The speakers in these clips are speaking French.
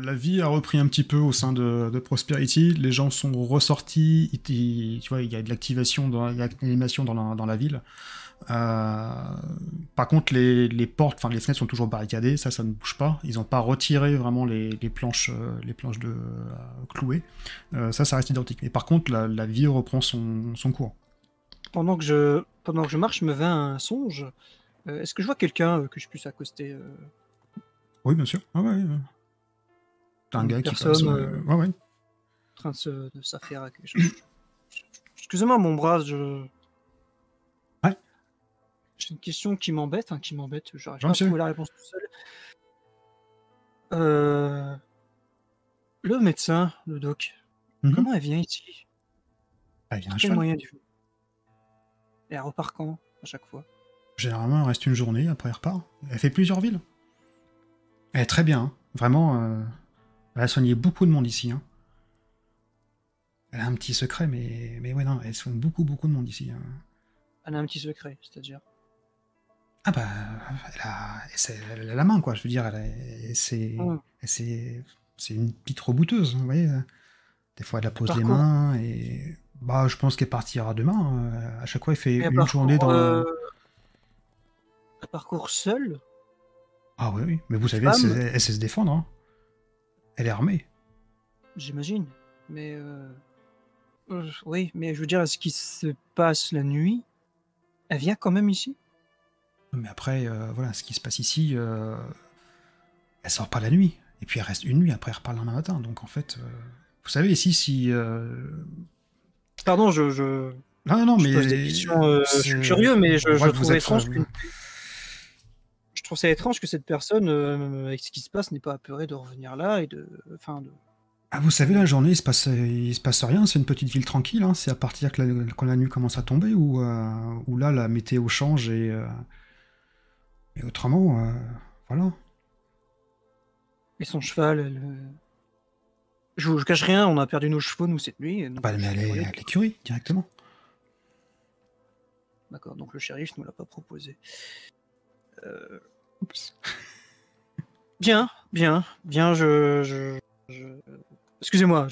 La vie a repris un petit peu au sein de Prosperity. Les gens sont ressortis. Tu vois, il y a de l'activation, il y a de l'animation dans la ville. Par contre, les portes, enfin les fenêtres sont toujours barricadées. Ça ne bouge pas. Ils n'ont pas retiré vraiment les planches de clouées. Ça reste identique. Mais par contre, la vie reprend son cours. Pendant que je marche, me vint un songe. Est-ce que je vois quelqu'un que je puisse accoster Oui, bien sûr. Ah ouais. T'as un une gars qui passe. personne Ouais, ouais. en train de s'affaire à quelque chose. Excusez-moi, mon bras, Ouais. j'ai une question qui m'embête, j'arrive Jean, pas à monsieur. trouver la réponse tout seul. Le médecin, le doc, Mhm. comment elle vient ici? Ah, il y a un Par quel cheval. moyen du coup? Et elle repart quand, à chaque fois? Généralement, elle reste une journée, après elle repart. Elle fait plusieurs villes. Elle est très bien, hein. Vraiment. Elle a soigné beaucoup de monde ici, hein. Elle a un petit secret, mais ouais, non, elle soigne beaucoup, beaucoup de monde ici, hein. Elle a un petit secret, c'est-à-dire? Ah bah, elle a la main, quoi. Je veux dire, Hum. c'est une petite rebouteuse, vous voyez. Des fois, elle la Elle pose les parcourt, mains et bah, je pense qu'elle partira demain. À chaque fois, elle fait et une journée dans. elle parcourt seule, Ah oui, oui. Mais vous une savez, femme, elle sait se défendre, hein. Elle est armée. j'imagine. Mais oui, mais je veux dire, ce qui se passe la nuit, elle vient quand même ici? Mais après, voilà, ce qui se passe ici, elle sort pas la nuit. Et puis elle reste une nuit, après elle repart le lendemain matin. Donc en fait, vous savez, ici, si. Pardon, Non, non, je pose des mais. questions, je suis curieux, mais On voit je que vous trouve êtes. étrange je trouve ça étrange que cette personne, avec ce qui se passe, n'ait pas apeuré de revenir là et de Ah, vous savez, la journée, il se passe rien, c'est une petite ville tranquille, hein. C'est à partir que quand la nuit commence à tomber où là, la météo change et autrement, voilà. et son cheval, je vous cache rien, on a perdu nos chevaux, nous, cette nuit, Ah donc bah, je mais suis elle est curieux à de l'écurie, directement. d'accord, donc le shérif nous l'a pas proposé. Heu, Oups. bien, bien, bien, je excusez-moi,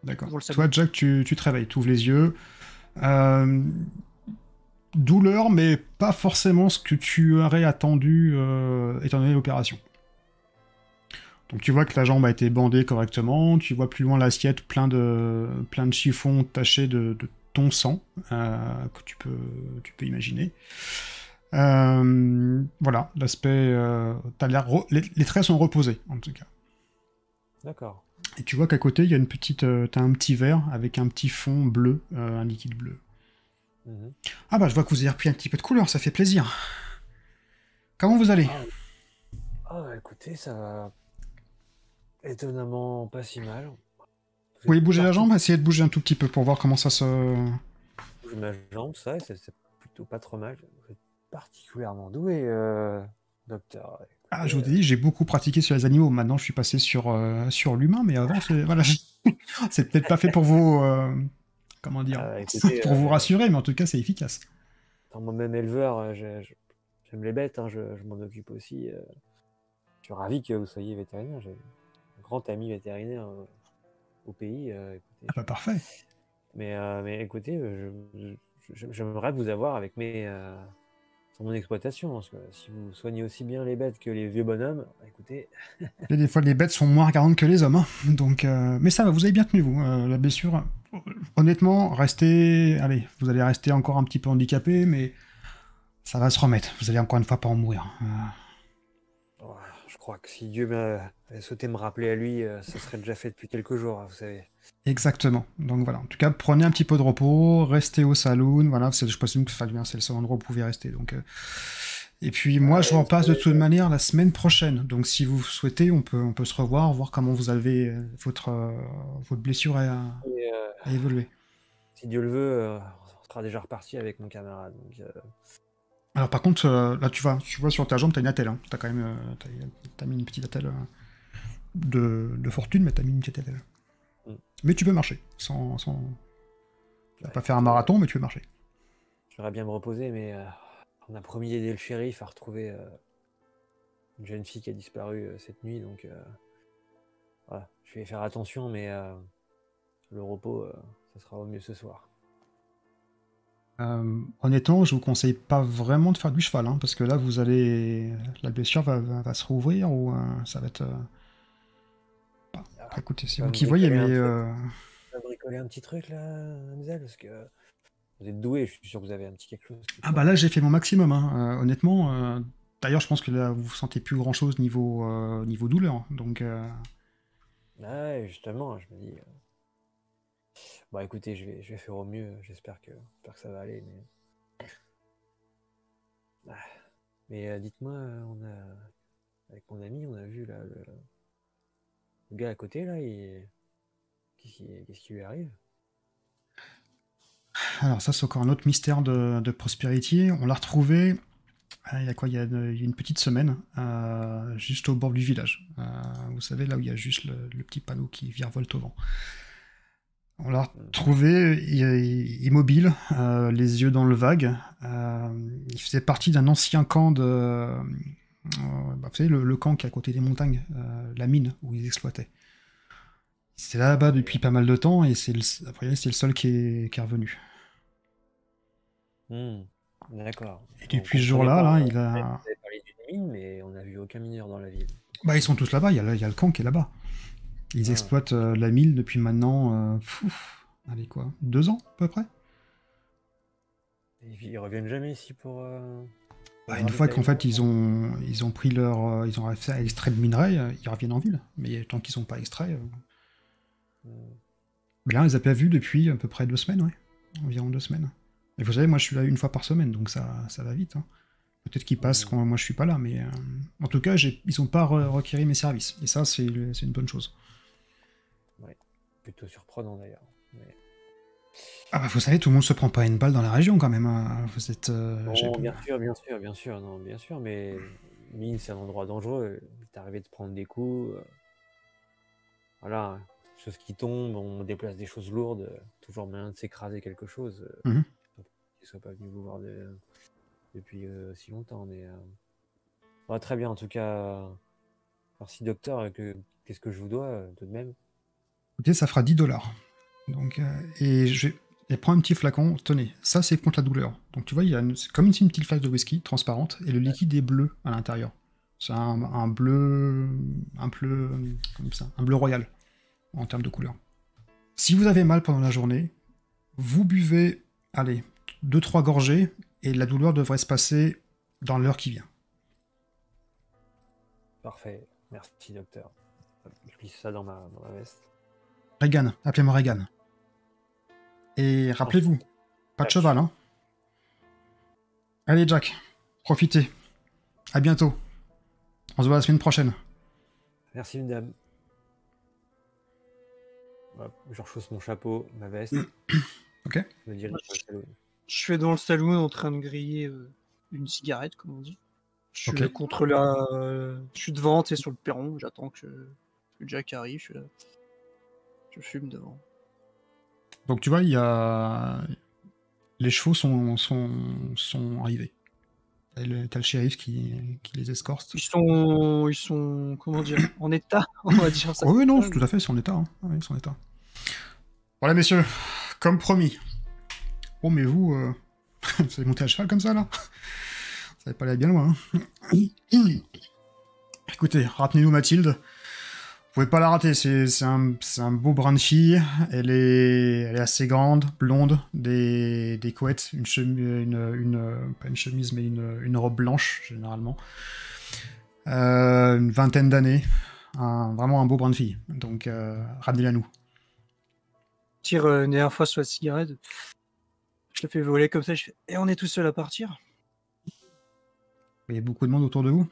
D'accord. pour le salut. Toi, Jack, tu te réveilles, tu ouvres les yeux. Euh, Douleur, mais pas forcément ce que tu aurais attendu étant donné l'opération. Donc tu vois que la jambe a été bandée correctement, tu vois plus loin l'assiette plein de chiffons tachés de ton sang, que tu peux imaginer. Voilà, l'aspect... t'as l'air les traits sont reposés, en tout cas. D'accord. Et tu vois qu'à côté, il y a une petite... t'as un petit verre avec un petit fond bleu, un liquide bleu. Mhm. Ah bah je vois que vous avez repris un petit peu de couleur, ça fait plaisir. Comment vous allez? Écoutez, ça va étonnamment pas si mal. Vous Vous pouvez êtes bouger la parti jambe? Essayez de bouger un tout petit peu pour voir comment ça se... bouger ma jambe, ça, et c'est plutôt pas trop mal. Vous êtes particulièrement doué, docteur. Ah, Écoutez, je vous ai dit, j'ai beaucoup pratiqué sur les animaux. Maintenant, je suis passé sur l'humain, mais avant, voilà, c'est peut-être pas fait pour vous... comment dire? écoutez, Pour vous rassurer, mais en tout cas, c'est efficace. étant moi-même éleveur, j'aime les bêtes, hein, je m'en occupe aussi. Je suis ravi que vous soyez vétérinaire. J'ai un grand ami vétérinaire au pays. Écoutez, Ah bah parfait. mais écoutez, j'aimerais vous avoir avec sur mon exploitation. Parce que si vous soignez aussi bien les bêtes que les vieux bonhommes, écoutez. Et des fois, les bêtes sont moins regardantes que les hommes, hein. Donc, mais ça va, vous avez bien tenu, vous. La blessure, honnêtement, restez... Allez, vous allez rester encore un petit peu handicapé, mais ça va se remettre. Vous allez encore une fois pas en mourir. Je crois que si Dieu m'avait souhaité me rappeler à lui, ça serait déjà fait depuis quelques jours, hein, vous savez. Exactement. Donc voilà. En tout cas, prenez un petit peu de repos, restez au saloon. Voilà, je présume que c'est le seul endroit où vous pouvez rester. Donc, et puis moi, je Vous repasse de savez, toute manière la semaine prochaine. Donc si vous souhaitez, on peut se revoir, voir comment vous avez votre blessure et, a évolué. si Dieu le veut, on sera déjà reparti avec mon camarade. Donc, Alors par contre, là tu vois sur ta jambe, t'as une attelle, hein. T'as quand même, t'as mis une petite attelle de fortune, mais t'as mis une petite attelle. Mm. Mais tu peux marcher, sans... Tu vas pas faire un écoutez, marathon, mais tu peux marcher. j'aimerais bien me reposer, mais on a promis d'aider le shérif à retrouver une jeune fille qui a disparu cette nuit, donc Voilà, je vais faire attention, mais le repos, ça sera au mieux ce soir. Honnêtement, je vous conseille pas vraiment de faire du cheval, hein, parce que là, vous allez... La blessure va se rouvrir, ou ça va être... Après, écoutez, c'est Tu vas vous me qui voyez, bricoler un mais... truc. Tu vas bricoler un petit truc, là, Hamzel, parce que vous êtes doué, je suis sûr que vous avez un petit quelque chose. Ah bah là, j'ai fait mon maximum, hein, honnêtement. D'ailleurs, je pense que là, vous sentez plus grand-chose niveau douleur, donc... Ouais, justement, je me dis... Bon, écoutez, je vais faire au mieux, j'espère que ça va aller, mais... Ah. Mais dites-moi, avec mon ami, on a vu, là, le gars à côté, là, qu'est-ce qui lui arrive? Alors ça, c'est encore un autre mystère de Prosperity. On l'a retrouvé, il y a quoi? Il y a une petite semaine, juste au bord du village. Vous savez, là où il y a juste le petit panneau qui virevolte au vent. On l'a retrouvé immobile, les yeux dans le vague. Il faisait partie d'un ancien camp de... vous savez, le camp qui est à côté des montagnes, la mine où ils exploitaient. C'est là-bas depuis pas mal de temps, et a priori, c'est le seul qui est revenu. D'accord. Et depuis ce jour-là, là, il a... Vous avez parlé d'une mine, mais on n'a vu aucun mineur dans la ville. Bah, ils sont tous là-bas, il y a le camp qui est là-bas. Ils exploitent la mine depuis maintenant... allez, quoi, 2 ans, à peu près? Ils reviennent jamais ici pour... Bah, une fois qu'en fait, ils ont pris leur... ils ont réussi à extraire le minerai, ils reviennent en ville. Mais tant qu'ils sont pas extraits... Mais là, on les a pas vus depuis à peu près 2 semaines, ouais. Environ 2 semaines. Et vous savez, moi, je suis là une fois par semaine, donc ça va vite. Hein. Peut-être qu'ils passent quand moi je suis pas là, mais en tout cas, ils ont pas requéri mes services. Et ça, c'est une bonne chose. Ouais, plutôt surprenant d'ailleurs. Mais... Ah bah, vous savez, tout le monde se prend pas une balle dans la région quand même. Hein. Vous êtes... Bon, bien sûr, non, bien sûr, mais mine, c'est un endroit dangereux. Il t'est arrivé de prendre des coups. Voilà, choses qui tombent, on déplace des choses lourdes, toujours moyen de s'écraser quelque chose. Mhm. Qu'ils ne soient pas venus vous voir depuis si longtemps, mais ouais, très bien en tout cas. Merci docteur. Qu'est-ce que je vous dois tout de même? Écoutez, ça fera 10$. Donc, et prends un petit flacon, tenez, ça c'est contre la douleur. Donc tu vois, c'est comme une petite flaque de whisky transparente, et le liquide est bleu à l'intérieur. C'est un bleu, comme ça, un bleu royal en termes de couleur. Si vous avez mal pendant la journée, vous buvez, allez, 2-3 gorgées, et la douleur devrait se passer dans l'heure qui vient. Parfait, merci docteur. Je glisse ça dans ma veste. Regan, appelez-moi Regan. Et rappelez-vous, pas de cheval, hein. Allez Jack, profitez. À bientôt. On se voit la semaine prochaine. Merci madame. Je rechausse mon chapeau, ma veste. Ok. Je suis dans le saloon en train de griller une cigarette, comme on dit. Je suis contre je suis devant, tu sais, sur le perron. J'attends que Jack arrive. Je suis là. Je fume devant. Donc tu vois, il y a... Les chevaux sont arrivés. T'as le shérif qui les escorte. Ils sont comment dire, en état, on va dire ça. Oui, non, tout à fait, c'est en état. Hein. Oui, c'est en état. Voilà, messieurs, comme promis. Oh, mais vous allez monter à cheval comme ça, là? Ça va pas aller bien loin. Hein. Écoutez, retenez-nous Mathilde. Vous pouvez pas la rater, c'est un beau brin de fille. Elle est assez grande, blonde, des couettes, pas une chemise, mais une robe blanche, généralement. Une vingtaine d'années. Vraiment un beau brin de fille. Donc, ramenez-la nous. Tire une dernière fois sur la cigarette. Je le fais voler comme ça, je fais... Et on est tout seul à partir? Il y a beaucoup de monde autour de vous?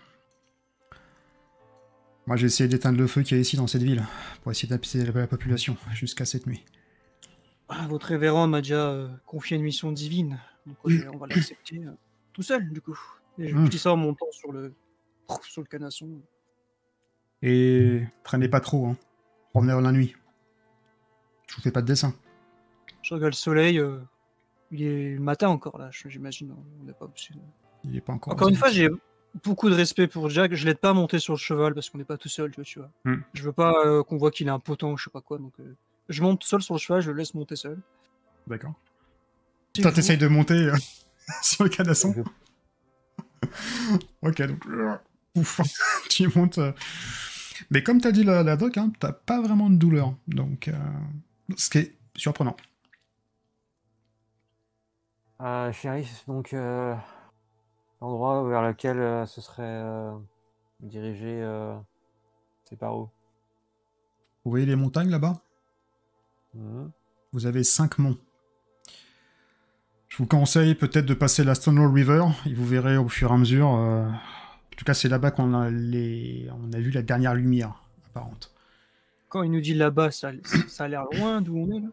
Moi, j'ai essayé d'éteindre le feu qu'il y a ici dans cette ville, pour essayer d'apaiser la population, jusqu'à cette nuit. Ah, votre révérend m'a déjà confié une mission divine, donc on va l'accepter tout seul, du coup. Et je dis ça en montant sur le canasson. Et traînez pas trop, hein. Revenez dans la nuit. Je vous fais pas de dessin. Je regarde le soleil, il est le matin encore, là, j'imagine. On n'est pas... Il est pas encore... Encore une fois, beaucoup de respect pour Jack. Je l'aide pas à monter sur le cheval parce qu'on n'est pas tout seul, tu vois. Je veux pas qu'on voit qu'il est impotent ou je sais pas quoi. Donc, je monte seul sur le cheval, je le laisse monter seul. D'accord. Toi, t'essayes de monter sur le canasson. Ok, donc... Ouf, tu montes... Mais comme t'as dit la doc, hein, t'as pas vraiment de douleur. Donc, ce qui est surprenant. Shérif, donc l'endroit vers lequel ce serait dirigé, c'est par où? Vous voyez les montagnes là-bas? Vous avez 5 monts. Je vous conseille peut-être de passer la Stonewall River, et vous verrez au fur et à mesure. En tout cas, c'est là-bas qu'on a vu la dernière lumière apparente. Quand il nous dit là-bas, ça a l'air loin d'où on est là.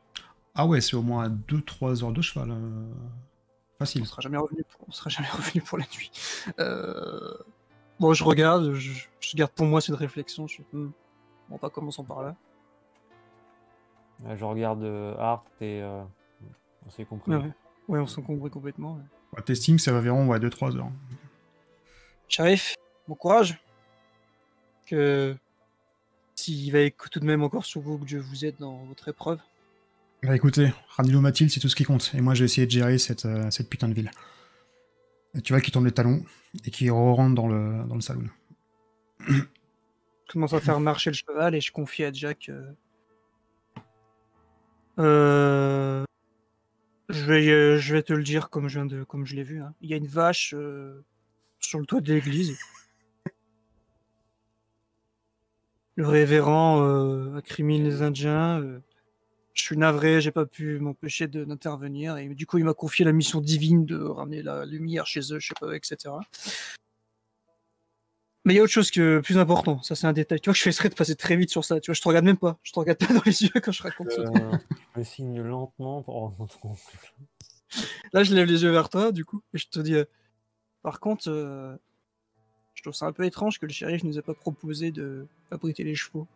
Ah ouais, c'est au moins 2-3 heures de cheval. Facile. On sera jamais revenu pour la nuit. Bon, je regarde, je garde pour moi cette réflexion. Bon, pas commençons par là. Je regarde Art et on s'est compris. Ouais, on s'en compris complètement. Ouais. Testing, ça va environ 2-3 heures. Shérif, bon courage. Que s'il va tout de même encore sur vous que Dieu vous aide dans votre épreuve. Bah écoutez, Ranilo Mathilde, c'est tout ce qui compte. Et moi, j'ai essayé de gérer cette putain de ville. Et tu vois qu'il tourne les talons et qu'il rentre dans le saloon. Je commence à faire marcher le cheval et je confie à Jack. Je vais te le dire comme je l'ai vu. Hein. Il y a une vache sur le toit de l'église. Le révérend incrimine les Indiens. Je suis navré, j'ai pas pu m'empêcher d'intervenir. Et du coup, il m'a confié la mission divine de ramener la lumière chez eux, je sais pas, etc. Mais il y a autre chose plus important. Ça, c'est un détail. Tu vois que je fais exprès de passer très vite sur ça. Tu vois, je te regarde même pas. Je te regarde pas dans les yeux quand je raconte ça. Je me signe lentement pour... Là, je lève les yeux vers toi, du coup, et je te dis... par contre, je trouve ça un peu étrange que le shérif nous ait pas proposé de fabriquer les chevaux.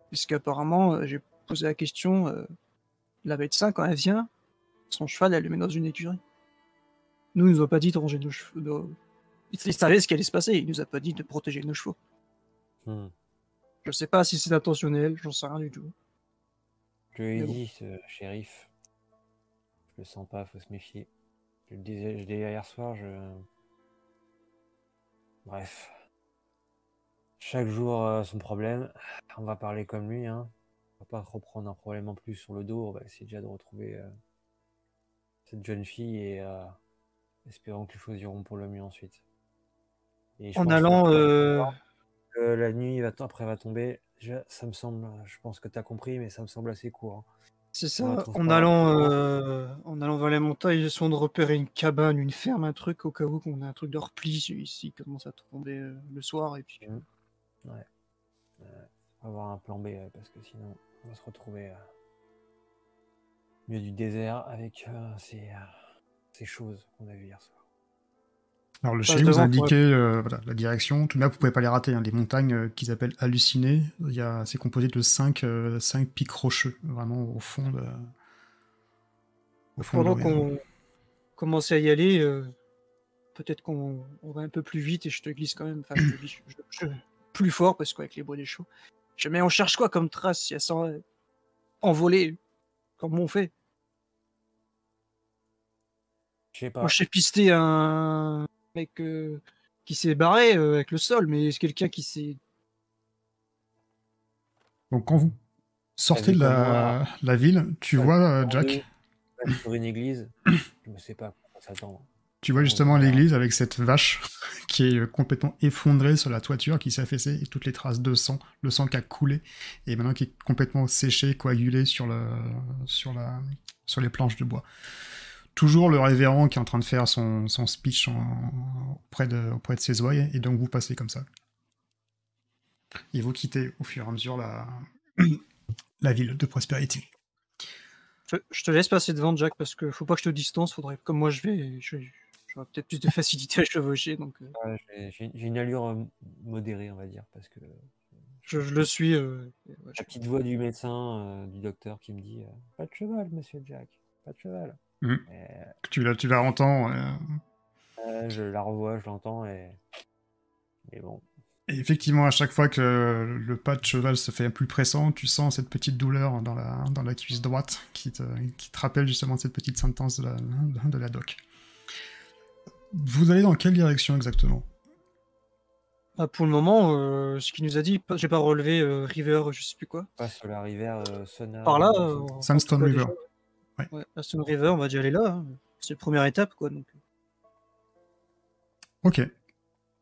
Puisqu'apparemment, j'ai posé la question, la médecin, quand elle vient, son cheval, elle le met dans une écurie. Nous, il nous a pas dit de ranger nos chevaux. Il savait ce qui allait se passer, il nous a pas dit de protéger nos chevaux. Je sais pas si c'est intentionnel, j'en sais rien du tout. Je lui ai dit, ce shérif, je le sens pas, faut se méfier. Je le disais hier soir, Bref. Chaque jour, son problème. On va parler comme lui, hein. On va pas reprendre un problème en plus sur le dos. On va essayer déjà de retrouver cette jeune fille et espérons que les choses iront pour le mieux ensuite. Et en allant... la nuit après va tomber. Ça me semble, je pense que tu as compris, mais ça me semble assez court. Hein. C'est ça, en allant vers les montagnes, essayons de repérer une cabane, une ferme, un truc, au cas où qu'on a un truc de repli ici commence à tomber le soir. Et puis... Ouais. On va avoir un plan B, parce que sinon, on va se retrouver au milieu du désert avec ces choses qu'on a vues hier soir. Alors le shérif vous a indiqué la direction. Tout de même, vous pouvez pas les rater. Hein. Les montagnes qu'ils appellent hallucinées, c'est composé de 5 pics rocheux, vraiment au fond de... Pendant qu'on commence à y aller, peut-être qu'on va un peu plus vite et je te glisse quand même. Enfin, je plus fort parce qu'avec les bois des chauds. Mais on cherche quoi comme trace si elles sont envolées? Comment on fait? Je sais pas. Moi, je sais pister un mec qui s'est barré avec le sol, mais c'est quelqu'un qui s'est... Donc quand vous sortez de la ville, tu vois Jack sur une église, je ne sais pas comment s'attendre. Tu vois justement l'église avec cette vache qui est complètement effondrée sur la toiture, qui s'est affaissée, et toutes les traces de sang, le sang qui a coulé, et maintenant qui est complètement séché, coagulé sur les planches de bois. Toujours le révérend qui est en train de faire son speech auprès de ses ouailles, et donc vous passez comme ça. Et vous quittez au fur et à mesure la ville de Prosperity. Je te laisse passer devant, Jack, parce que faut pas que je te distance. Faudrait, comme moi j'aurai peut-être plus de facilité à chevaucher. Donc, j'ai une allure modérée, on va dire, parce que je le suis. La petite voix du médecin, du docteur qui me dit pas de cheval, monsieur Jack, pas de cheval. Tu l'entends. Je la revois, je l'entends, mais bon. Et effectivement, à chaque fois que le pas de cheval se fait plus pressant, tu sens cette petite douleur dans la cuisse droite qui te rappelle justement cette petite sentence de la doc. Vous allez dans quelle direction exactement? Pour le moment, ce qu'il nous a dit, j'ai pas relevé River, je sais plus quoi. Pas sur la rivière Sona. Par là, Sandstone en tout cas, River. déjà, ouais, la Stone River, on va déjà aller là. Hein. C'est la première étape, quoi. Donc, Ok.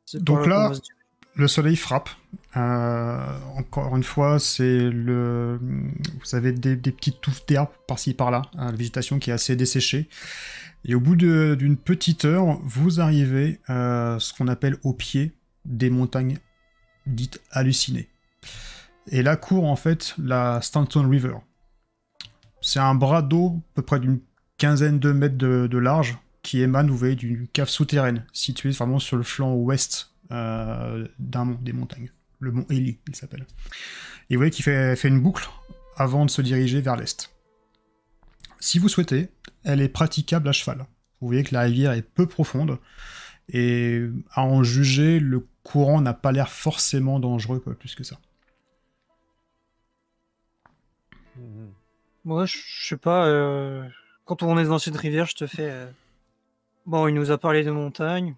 c'est Donc par là qu'on là, va se diriger. le soleil frappe. Encore une fois, vous avez des petites touffes d'herbe par-ci par-là, hein, la végétation qui est assez desséchée. Et au bout d'une petite heure, vous arrivez ce qu'on appelle au pied des montagnes dites hallucinées. Et là court en fait la Stanton River. C'est un bras d'eau à peu près d'une quinzaine de mètres de large qui émane, vous voyez, d'une cave souterraine située vraiment sur le flanc ouest des montagnes. Le mont Ely, il s'appelle. Et vous voyez qu'il fait une boucle avant de se diriger vers l'est. Si vous souhaitez, elle est praticable à cheval. Vous voyez que la rivière est peu profonde, et à en juger, le courant n'a pas l'air forcément dangereux, pas plus que ça. Moi, je sais pas. Quand on est dans cette rivière, je te fais. Bon, il nous a parlé de montagne.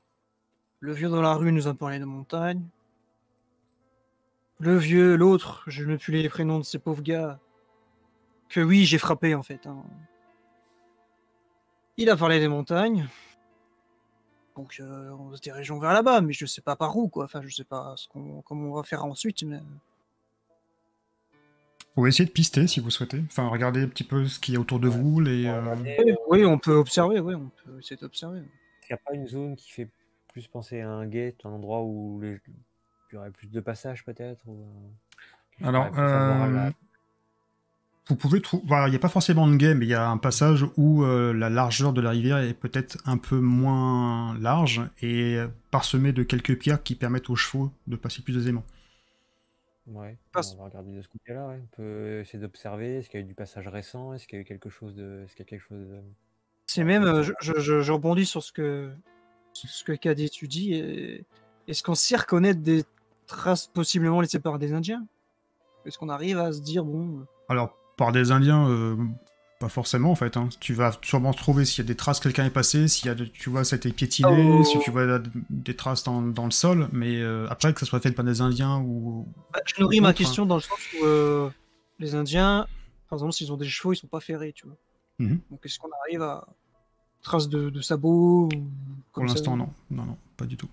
Le vieux dans la rue nous a parlé de montagne. Le vieux, l'autre, je ne sais plus les prénoms de ces pauvres gars. Que oui, j'ai frappé en fait. Hein. Il a parlé des montagnes. Donc, on se dirigeons vers là-bas, mais je sais pas par où, quoi. Enfin, je sais pas comment on va faire ensuite, mais. Vous pouvez essayer de pister si vous souhaitez. Enfin, regardez un petit peu ce qu'il y a autour de vous. Oui, on peut observer, oui, on peut essayer d'observer. Il n'y a pas une zone qui fait plus penser à un gate, un endroit où il y aurait plus de passages peut-être Alors, vous pouvez trouver. Voilà, il n'y a pas forcément de game, mais il y a un passage où la largeur de la rivière est peut-être un peu moins large et parsemée de quelques pierres qui permettent aux chevaux de passer plus aisément. Ouais, on va regarder de ce côté-là. Ouais. On peut essayer d'observer. Est-ce qu'il y a eu du passage récent? Est-ce qu'il y a eu quelque chose de. Est-ce qu'il y a quelque chose de... C'est même. Je rebondis sur ce que Cadet tu dis. Est-ce qu'on sait reconnaître des traces possiblement laissées par des Indiens? Est-ce qu'on arrive à se dire, bon. Alors, par des Indiens, pas forcément en fait. Hein. Tu vas sûrement trouver s'il y a des traces, quelqu'un est passé, s'il y a, tu vois, ça a été piétiné, si tu vois des traces dans le sol, mais après que ça soit fait par des Indiens ou. Je nourris ma question dans le sens où les Indiens, par exemple, s'ils ont des chevaux, ils sont pas ferrés, tu vois. Donc est-ce qu'on arrive à traces de sabots Pour l'instant, non, pas du tout.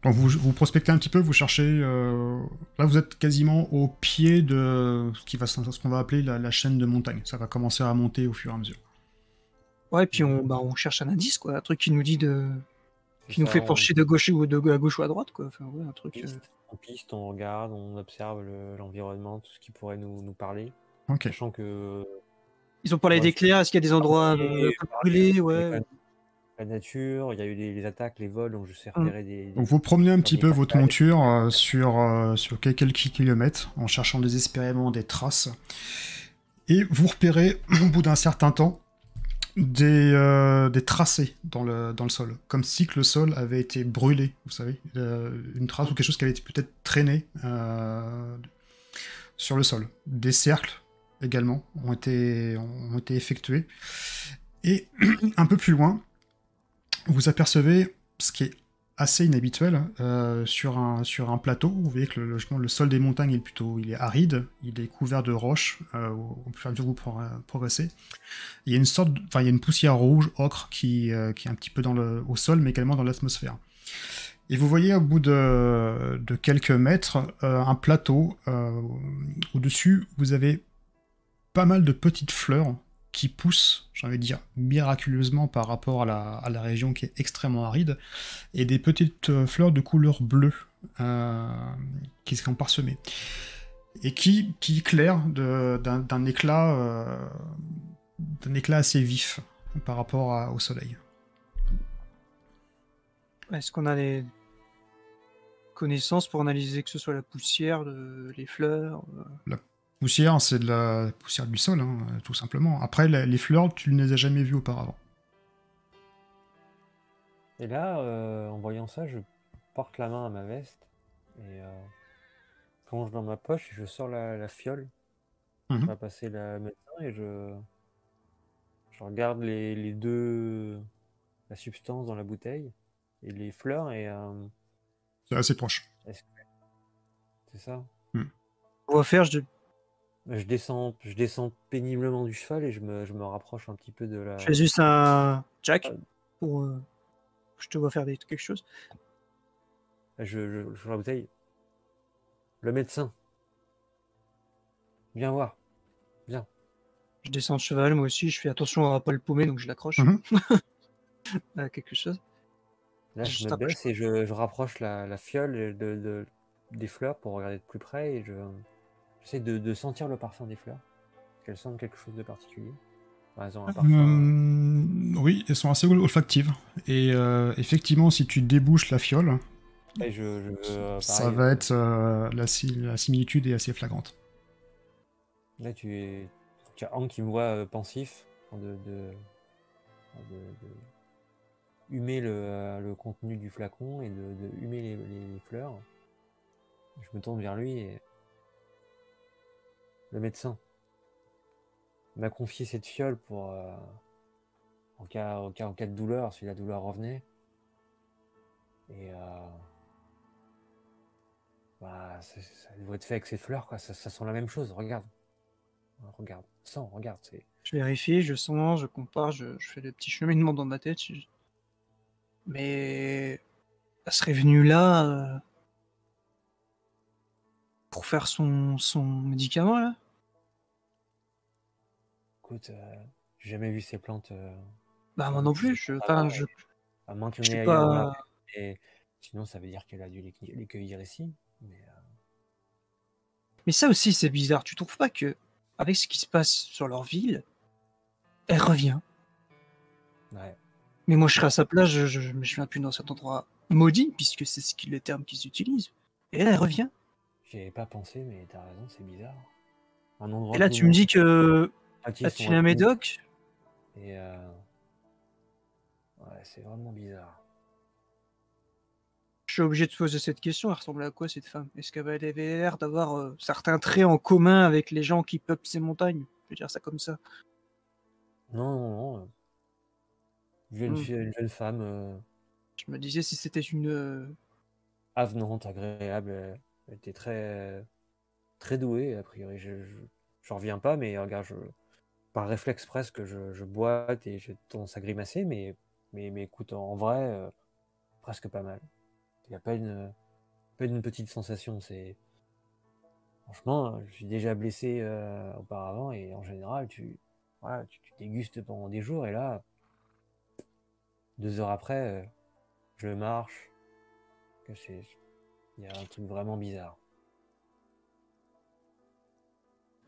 Donc vous prospectez un petit peu, vous cherchez. Là, vous êtes quasiment au pied de ce qu'on va appeler la chaîne de montagne. Ça va commencer à monter au fur et à mesure. Ouais, et puis on cherche un indice, quoi, un truc qui nous dit qui nous fait pencher de gauche ou à gauche ou à droite, quoi. Enfin, ouais, un truc. On piste, on regarde, on observe l'environnement, tout ce qui pourrait nous parler. Ok. Sachant que. Ils ont parlé d'éclairs, est-ce qu'il y a des endroits brûlés, ouais. La nature, il y a eu les attaques, les vols, donc je sais repérer des... Donc vous promenez un petit peu votre monture sur quelques kilomètres en cherchant désespérément des traces. Et vous repérez, au bout d'un certain temps, des tracés dans le sol. Comme si que le sol avait été brûlé, vous savez. Une trace ou quelque chose qui avait été peut-être traîné sur le sol. Des cercles également ont été effectués. Et un peu plus loin, vous apercevez ce qui est assez inhabituel sur un plateau. Vous voyez que le sol des montagnes il est aride, il est couvert de roches au fur et à mesure que vous progressez. Il y a une poussière rouge, ocre, qui est un petit peu au sol, mais également dans l'atmosphère. Et vous voyez au bout de quelques mètres un plateau. Au-dessus, vous avez pas mal de petites fleurs qui poussent, j'ai envie de dire, miraculeusement par rapport à la région qui est extrêmement aride, et des petites fleurs de couleur bleue qui sont parsemées, et qui éclairent d'un éclat assez vif par rapport au soleil. Est-ce qu'on a des connaissances pour analyser que ce soit la poussière, les fleurs La poussière, c'est de la poussière du sol, hein, tout simplement. Après, les fleurs, tu ne les as jamais vues auparavant. Et là, en voyant ça, je porte la main à ma veste et plonge dans ma poche et je sors la fiole. Mhm. Je vais passer la médecin et je regarde les deux, la substance dans la bouteille et les fleurs et C'est assez proche. est-ce que c'est ça? On va faire, Je descends péniblement du cheval et je me rapproche un petit peu de je fais juste un Jack pour je te vois faire quelque chose. je sur la bouteille. Le médecin. Viens voir. Viens. Je descends de cheval, moi aussi, je fais attention à pas le paumer, donc je l'accroche Mhm. à quelque chose. Là, je Juste me après, baisse et je rapproche la fiole des fleurs pour regarder de plus près et j'essaie de sentir le parfum des fleurs. Qu'elles sentent quelque chose de particulier. Enfin, elles ont un parfum. Oui, elles sont assez olfactives. Et effectivement, si tu débouches la fiole, Et ça pareil, va être la similitude est assez flagrante. là, tu as Hank qui me voit pensif, en train de humer le contenu du flacon et de humer les fleurs. Je me tourne vers lui et le médecin m'a confié cette fiole pour en cas de douleur, si la douleur revenait. Et ça doit être fait avec ces fleurs, quoi. Ça sent la même chose. Regarde, regarde, sens, regarde. je vérifie, je sens, je compare, je fais des petits cheminements dans ma tête. Mais elle serait venue là pour faire son médicament, là? Écoute, j'ai jamais vu ces plantes. Bah, moi non plus, Avant, je à moins qu'il y en je ait sais ailleurs dans la pas. région. Et sinon, ça veut dire qu'elle a dû les cueillir ici. Mais Mais ça aussi, c'est bizarre. Tu trouves pas que, avec ce qui se passe sur leur ville, elle revient? ouais, Mais moi, je serais à sa place, je me souviens plus dans cet endroit maudit, puisque c'est le terme qu'ils utilisent. Et elle revient. j'y avais pas pensé, mais t'as raison, c'est bizarre. Un Et endroit là, que tout tu le me monde dis que moitié elle te sont file un inconnus. médoc. Et ouais, c'est vraiment bizarre. Je suis obligé de te poser cette question. Elle ressemble à quoi, cette femme? Est-ce qu'elle avait l'air d'avoir certains traits en commun avec les gens qui peuplent ces montagnes? Je vais dire ça comme ça. Non, non, non. Hmm. Une jeune femme Je me disais si c'était une. avenante, agréable. Elle était très douée, a priori. J'en reviens pas, mais regarde, par réflexe presque, je boite et j'ai tendance à grimacer, mais écoute, en vrai, presque pas mal. Il n'y a pas une petite sensation. Franchement, je suis déjà blessé auparavant et en général, voilà, tu dégustes pendant des jours et là, 2 heures après, je marche. Il y a un truc vraiment bizarre.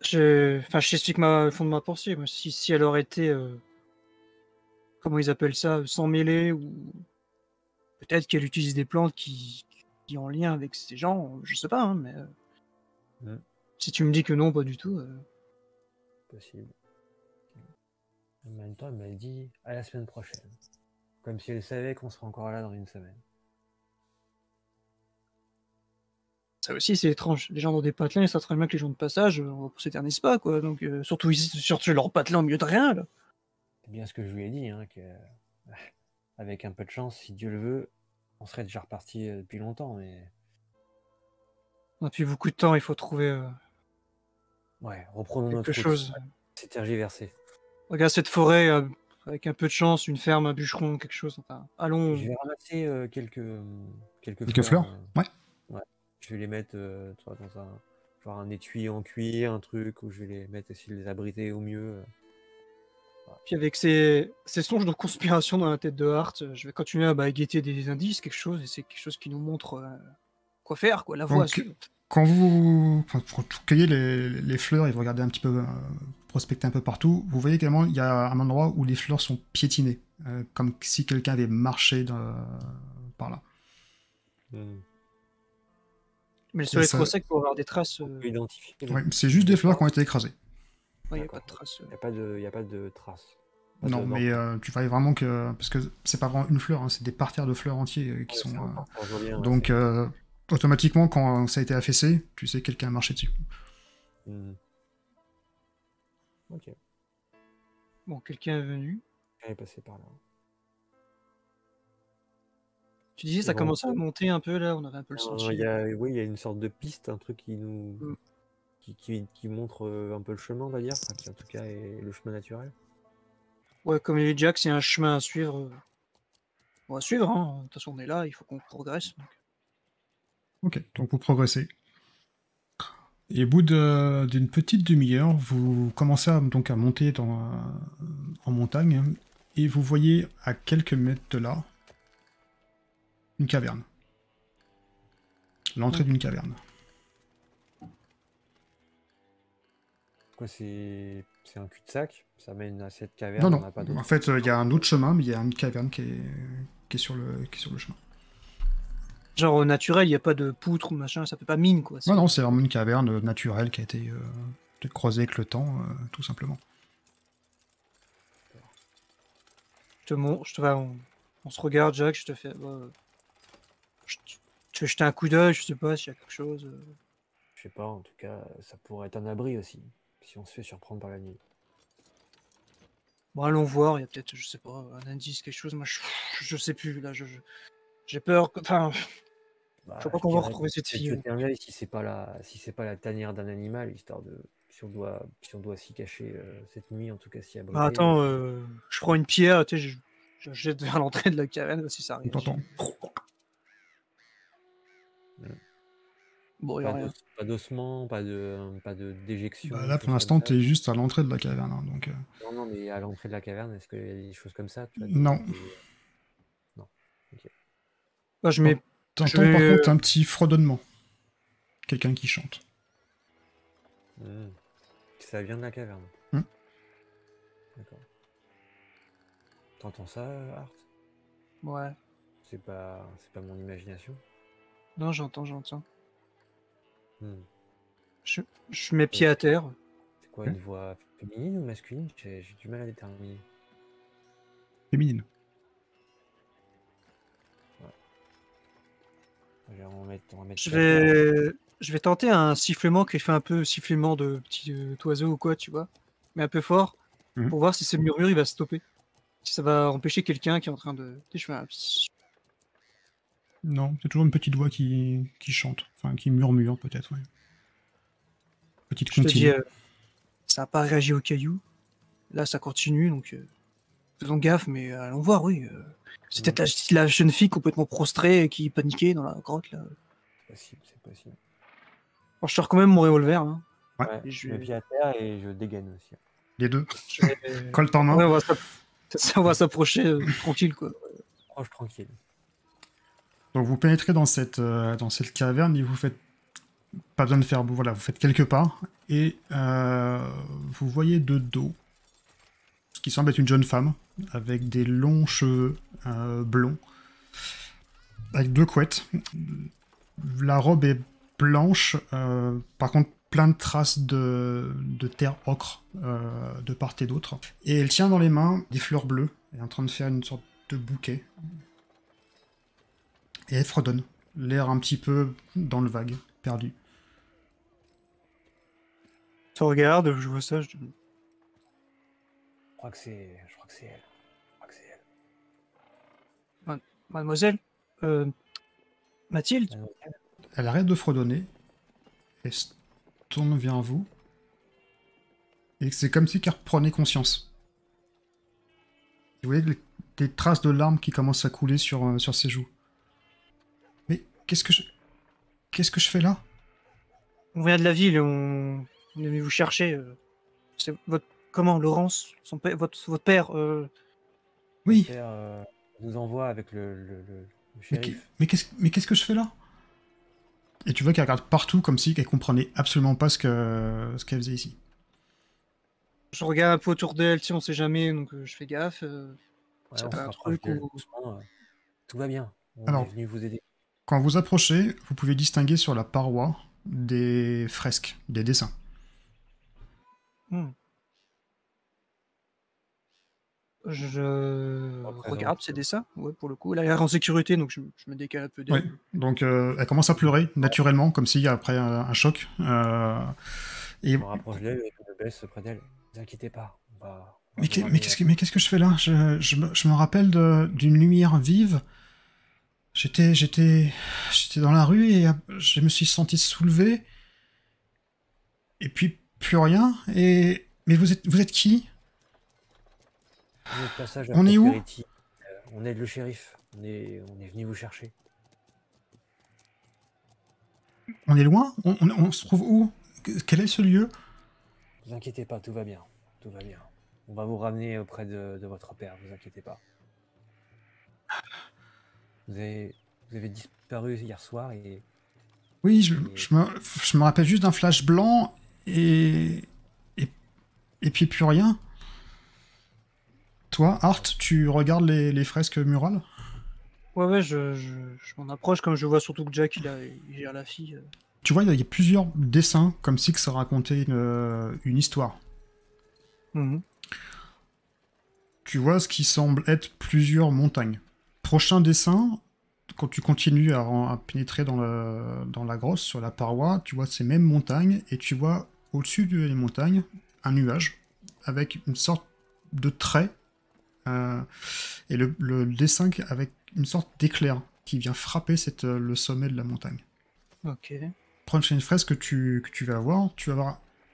Enfin, je t'explique le fond de ma pensée. Moi. Si elle aurait été, comment ils appellent ça, sans mêler, ou peut-être qu'elle utilise des plantes qui ont en lien avec ces gens, je sais pas, hein, mais si tu me dis que non, pas du tout. Possible. En même temps, elle m'a dit à la semaine prochaine. Comme si elle savait qu'on serait encore là dans une semaine. Ça aussi, c'est étrange. Les gens dans des patelins, ils savent très bien que les gens de passage, on s'éternise pas, quoi. Donc, surtout ici, surtout leur patelin au milieu de rien, là. C'est bien ce que je lui ai dit, hein, que avec un peu de chance, si Dieu le veut, on serait déjà reparti depuis longtemps, mais On a plus beaucoup de temps, il faut trouver ouais, reprenons quelque notre route. chose. C'est tergiversé. Regarde cette forêt, avec un peu de chance, une ferme, un bûcheron, quelque chose. Enfin, allons. Je vais ramasser quelques Quelques fleurs. fleurs? Ouais. Ouais. Je vais les mettre tu vois, dans un étui en cuir, un truc où je vais les mettre, essayer de les abriter au mieux. Voilà. Puis avec ces songes de conspiration dans la tête de Hart, je vais continuer à guetter des indices, quelque chose, et c'est quelque chose qui nous montre quoi faire, quoi, la voie à Donc, suivre. quand vous cueillez les fleurs et vous regardez un petit peu, prospecter un peu partout, vous voyez également il y a un endroit où les fleurs sont piétinées, comme si quelqu'un avait marché par là. Mais le sol Et est ça- trop sec pour avoir des traces. On peut identifier Ouais, c'est juste des fleurs qui ont été écrasées. Il n'y a D'accord. pas de traces. Il n'y a pas de traces. Non, mais tu vois vraiment que... Parce que c'est pas vraiment une fleur, hein, c'est des parterres de fleurs entiers qui sont... Donc, automatiquement, quand ça a été affaissé, tu sais que quelqu'un a marché dessus. Ok. Bon, quelqu'un est venu. Elle est passée par là. Tu disais, ça commençait à monter un peu, là, on avait un peu le sentier. Oui, il y a une sorte de piste, un truc qui nous... Qui montre un peu le chemin, on va dire, enfin, qui en tout cas est le chemin naturel. Ouais, comme il dit Jack, c'est un chemin à suivre. On va suivre, hein. De toute façon, on est là, il faut qu'on progresse. Donc. Ok, donc vous progressez. Et au bout d'une petite demi-heure, vous commencez donc à monter en montagne, et vous voyez à quelques mètres de là une caverne. L'entrée d'une caverne. Quoi, c'est un cul-de-sac, ça mène à cette caverne. Non, non. En fait, il y a un autre chemin, mais il y a une caverne qui est sur le chemin. Genre au naturel, il n'y a pas de poutre ou machin, ça fait pas mine, quoi. Non, non, c'est vraiment une caverne naturelle qui a été creusée avec le temps, tout simplement. On se regarde, Jack, je te fais... tu veux jeter un coup d'œil, je sais pas s'il y a quelque chose. Je sais pas, en tout cas, ça pourrait être un abri aussi, si on se fait surprendre par la nuit. Bon, allons voir, il y a peut-être, je sais pas, un indice, quelque chose. Moi, je sais plus, là, j'ai peur. Enfin, je crois pas qu'on va retrouver cette fille. Si c'est pas la tanière d'un animal, histoire de... Si on doit s'y cacher cette nuit, en tout cas s'y abriter. Bah, attends, je prends une pierre, tu sais, je jette vers l'entrée de la caverne, si ça arrive. T'entends. Bon, pas d'ossement, pas de déjection. Bah là, pour l'instant, t'es juste à l'entrée de la caverne. Hein, donc, Non, mais à l'entrée de la caverne, est-ce qu'il y a des choses comme ça, tu vois, Non. Non. Ok. Bah, t'entends par contre un petit fredonnement. Quelqu'un qui chante. Ça vient de la caverne. D'accord. T'entends ça, Art? Ouais. C'est pas mon imagination? Non, j'entends. Je mets pied à terre. C'est quoi, une voix féminine ou masculine? J'ai du mal à déterminer. Féminine. Ouais. On va mettre Je vais tenter un sifflement qui fait un peu sifflement de petit oiseau ou quoi, tu vois, mais un peu fort, pour voir si ce murmure il va stopper. Si ça va empêcher quelqu'un qui est en train de... Je fais un... Non, c'est toujours une petite voix qui chante. Enfin, qui murmure, peut-être, ouais. Petite Je te dis, continue. ça n'a pas réagi au caillou. Là, ça continue, donc... faisons gaffe, mais allons voir, oui. C'est peut-être la jeune fille complètement prostrée qui paniquait dans la grotte, là. C'est possible. Alors, je sors quand même mon revolver, hein. Ouais, je mets pied à terre et je dégaine aussi. Les deux. Colt en main. Ouais, on va s'approcher tranquille, quoi. Proche tranquille. Donc vous pénétrez dans cette caverne et vous faites pas besoin de faire... Voilà, vous faites quelques pas et vous voyez de dos ce qui semble être une jeune femme avec des longs cheveux blonds avec deux couettes. La robe est blanche, par contre plein de traces de terre ocre de part et d'autre. Et elle tient dans les mains des fleurs bleues. Elle est en train de faire une sorte de bouquet. Et elle fredonne, l'air un petit peu dans le vague, perdu. Tu regardes, je vois ça, je crois que c'est elle. Mademoiselle Mathilde. Elle arrête de fredonner, elle se tourne vers vous, et c'est comme si qu'elle reprenait conscience. Vous voyez des traces de larmes qui commencent à couler sur ses joues. Mais qu'est-ce que je fais là? On vient de la ville, on est venu vous chercher. C'est votre... Comment, Laurence, votre père Oui. Votre père nous envoie avec le shérif. Mais qu'est-ce que je fais là? Et tu vois qu'elle regarde partout comme si qu'elle comprenait absolument pas ce qu'elle faisait ici. Je regarde un peu autour d'elle, si on sait jamais, donc je fais gaffe. Ouais, on se rapproche d'elle doucement. Tout va bien. On est venu vous aider. Quand vous approchez, vous pouvez distinguer sur la paroi des fresques, des dessins. Je Après, regarde donc, ses dessins, ouais, pour le coup. Elle a l'air en sécurité, donc je me décale un peu Ouais. d'elle. Donc elle commence à pleurer naturellement, comme si après un choc. Et je me rapproche d'elle et je me baisse près d'elle. Ne vous inquiétez pas, on va mais vous ramener. qu'est-ce que je fais là? Je me rappelle d'une lumière vive. J'étais dans la rue et je me suis senti soulevé. Et puis plus rien. Mais vous êtes qui? On est de passage à On est où? Prosperity. On aide le shérif. On est venu vous chercher. On est loin? On se trouve où? Quel est ce lieu? Ne vous inquiétez pas, tout va bien. Tout va bien. On va vous ramener auprès de votre père, ne vous inquiétez pas. Vous avez disparu hier soir et Oui, Et- je me rappelle juste d'un flash blanc et, et puis plus rien. Toi, Art, tu regardes les fresques murales? Ouais, je m'en approche, comme je vois surtout que Jack, il gère la fille. Tu vois, il y a plusieurs dessins, comme si que ça racontait une histoire. Mhm. Tu vois ce qui semble être plusieurs montagnes. Prochain dessin, quand tu continues à pénétrer dans la grosse, sur la paroi, tu vois ces mêmes montagnes, et tu vois au-dessus des montagnes un nuage, avec une sorte de trait, et le dessin avec une sorte d'éclair qui vient frapper le sommet de la montagne. Ok. Prochaine fresque que tu vas avoir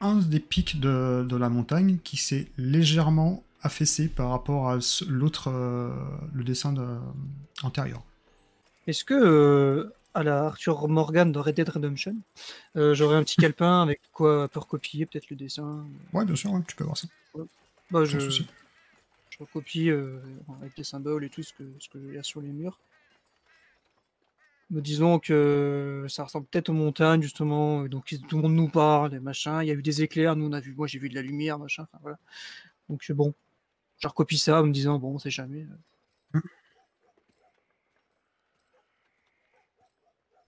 un des pics de la montagne qui s'est légèrement affaissé par rapport à l'autre, le dessin antérieur. Est-ce que, à la Arthur Morgan dans Red Dead Redemption, j'aurais un petit calepin avec quoi pour recopier peut-être le dessin? Ouais, bien sûr, ouais, tu peux voir ça, Bah, sans souci. je recopie avec les symboles et tout ce que il y a sur les murs. Me disons que ça ressemble peut-être aux montagnes, justement, donc tout le monde nous parle, et machin. Il y a eu des éclairs, nous on a vu, moi j'ai vu de la lumière, machin, enfin voilà. Donc bon, je recopie ça en me disant, bon, on sait jamais. Mm.